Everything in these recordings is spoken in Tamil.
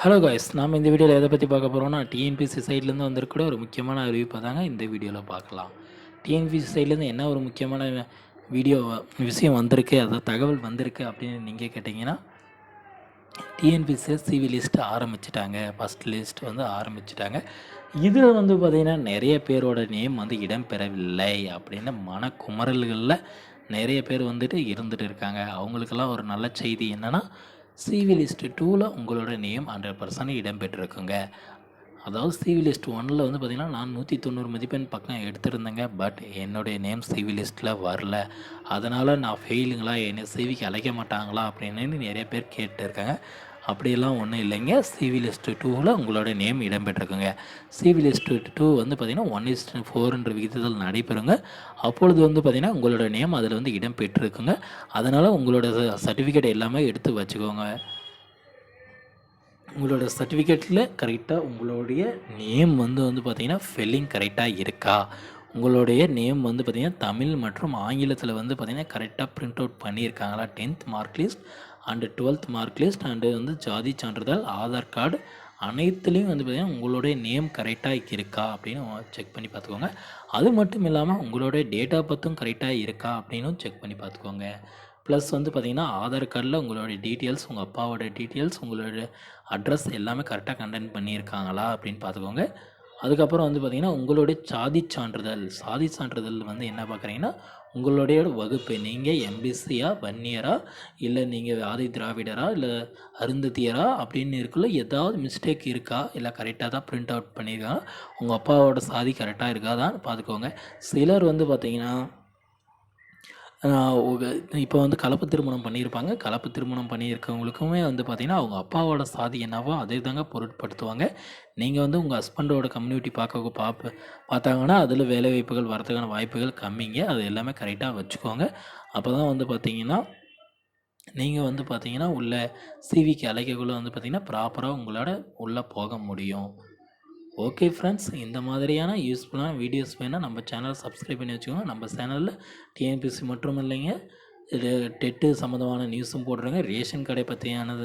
ஹலோ காய்ஸ், நாம் இந்த வீடியோவில் எதை பற்றி பார்க்க போகிறோம்னா டிஎன்பிசி சைட்லேருந்து வந்திருக்கிற ஒரு முக்கியமான அறிவிப்பை தாங்க இந்த வீடியோவில் பார்க்கலாம். டிஎன்பிசி சைட்லேருந்து என்ன ஒரு முக்கியமான வீடியோ விஷயம் வந்திருக்கு, அதாவது தகவல் வந்திருக்கு அப்படின்னு நீங்கள் கேட்டிங்கன்னா, டிஎன்பிசியில் சிவி லிஸ்ட்டு ஆரம்பிச்சிட்டாங்க. ஃபஸ்ட் லிஸ்ட் வந்து ஆரம்பிச்சிட்டாங்க. இதில் வந்து பார்த்திங்கன்னா நிறைய பேரோட நேம் வந்து இடம்பெறவில்லை அப்படின்னு மனக்குமரல்களில் நிறைய பேர் வந்துட்டு இருந்துகிட்டு இருக்காங்க. அவங்களுக்கெல்லாம் ஒரு நல்ல செய்தி என்னென்னா, சிவி லிஸ்ட் 2ல் உங்களோட நேம் 100% இடம்பெற்றிருக்குங்க. அதாவது சிவி லிஸ்ட் 1ல் வந்து பார்த்திங்கன்னா நான் 190 மதிப்பெண் பக்கம் எடுத்திருந்தேங்க. பட் என்னுடைய நேம் சிவி லிஸ்ட்டில் வரல. அதனால் நான் ஃபெயிலுங்களா, என்னை சிவிக்கு அழைக்க மாட்டாங்களா அப்படின்னு நிறைய பேர் கேட்டுருக்காங்க. அப்படியெல்லாம் ஒன்றும் இல்லைங்க. சிவி லிஸ்ட்டு 2ல் உங்களோட நேம் இடம்பெற்றிருக்குங்க. சிவி லிஸ்ட்டு 2 வந்து பார்த்திங்கன்னா 1:4 விகிதத்தில் நடைபெறுங்க. அப்பொழுது வந்து பார்த்திங்கன்னா உங்களோட நேம் அதில் வந்து இடம்பெற்றிருக்குங்க. அதனால் உங்களோட சர்டிஃபிகேட் எல்லாமே எடுத்து வச்சுக்கோங்க. உங்களோட சர்டிஃபிகேட்டில் கரெக்டாக உங்களுடைய நேம் வந்து பார்த்திங்கன்னா ஸ்பெல்லிங் கரெக்டாக இருக்கா, உங்களுடைய நேம் வந்து பார்த்திங்கன்னா தமிழ் மற்றும் ஆங்கிலத்தில் வந்து பார்த்திங்கன்னா கரெக்டாக பிரிண்ட் அவுட் பண்ணியிருக்காங்களா, 10th mark list and 12th mark list and வந்து ஜாதி சான்றிதழ், ஆதார் கார்டு அனைத்துலேயும் வந்து பார்த்திங்கன்னா உங்களுடைய நேம் கரெக்டாக இருக்கா அப்படின்னு செக் பண்ணி பார்த்துக்கோங்க. அது மட்டும் இல்லாமல் உங்களுடைய டேட் ஆஃப் பர்த்தும் கரெக்டாக இருக்கா அப்படின்னு செக் பண்ணி பார்த்துக்கோங்க. ப்ளஸ் வந்து பார்த்திங்கன்னா ஆதார் கார்டில் உங்களுடைய டீட்டெயில்ஸ், உங்கள் அப்பாவோட டீட்டெயில்ஸ், உங்களோட அட்ரஸ் எல்லாமே கரெக்டாக கண்டென்ட் பண்ணியிருக்காங்களா அப்படின்னு பார்த்துக்கோங்க. அதுக்கப்புறம் வந்து பார்த்திங்கன்னா உங்களுடைய சாதி சான்றிதழ் வந்து என்ன பார்க்குறீங்கன்னா, உங்களுடைய வகுப்பு, நீங்கள் எம்பிசியா, வன்னியரா, இல்லை நீங்கள் ஆதி திராவிடரா, இல்லை அருந்ததியரா அப்படின்னு இருக்குல்ல, ஏதாவது மிஸ்டேக் இருக்கா, இல்லை கரெக்டாக தான் பிரிண்ட் அவுட் பண்ணியிருக்காங்க, உங்கள் அப்பாவோட சாதி கரெக்டாக இருக்காதான்னு பார்த்துக்கோங்க. சிலர் வந்து பார்த்திங்கன்னா இப்போ வந்து கலப்பு திருமணம் பண்ணியிருப்பாங்க. கலப்பு திருமணம் பண்ணியிருக்கவங்களுக்குமே வந்து பார்த்திங்கன்னா அவங்க அப்பாவோட சாதி என்னவோ அதே தாங்க பொருட்படுத்துவாங்க. நீங்கள் வந்து உங்கள் ஹஸ்பண்டோட கம்யூனிட்டி பார்த்தாங்கன்னா அதில் வேலைவாய்ப்புகள் வரதுக்கான வாய்ப்புகள் கம்மிங்க. அது எல்லாமே கரெக்டாக வச்சுக்கோங்க. அப்போ தான் வந்து பார்த்திங்கன்னா நீங்கள் வந்து பார்த்திங்கன்னா உள்ள சிவிக்கு அழைக்கக்குள்ளே வந்து பார்த்திங்கன்னா ப்ராப்பராக உங்களோட உள்ளே போக முடியும். ஓகே ஃப்ரெண்ட்ஸ், இந்த மாதிரியான யூஸ்ஃபுல்லான வீடியோஸ் வேணால் நம்ம சேனலை சப்ஸ்கிரைப் பண்ணி வச்சுக்கோங்க. நம்ம சேனலில் டிஎன்பிசி மட்டும் இல்லைங்க, இது டெட்டு சம்மந்தமான நியூஸும் போடுறேங்க. ரேஷன் கடை பற்றியான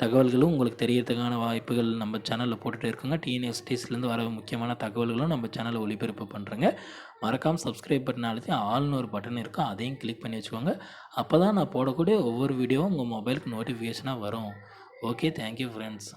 தகவல்களும் உங்களுக்கு தெரியறதுக்கான வாய்ப்புகள் நம்ம சேனலில் போட்டுகிட்டே இருக்குங்க. டிஎன்எஸ்டிஸ்லேருந்து வர முக்கியமான தகவல்களும் நம்ம சேனலில் ஒளிபரப்பு பண்ணுறேங்க. மறக்காமல் சப்ஸ்கிரைப் பட்டன் அழுத்தி ஆல்னு ஒரு பட்டன் இருக்கும், அதையும் கிளிக் பண்ணி வச்சுக்கோங்க. அப்போ தான் நான் போடக்கூடிய ஒவ்வொரு வீடியோவும் உங்கள் மொபைலுக்கு நோட்டிஃபிகேஷனாக வரும். Okay, thank you friends.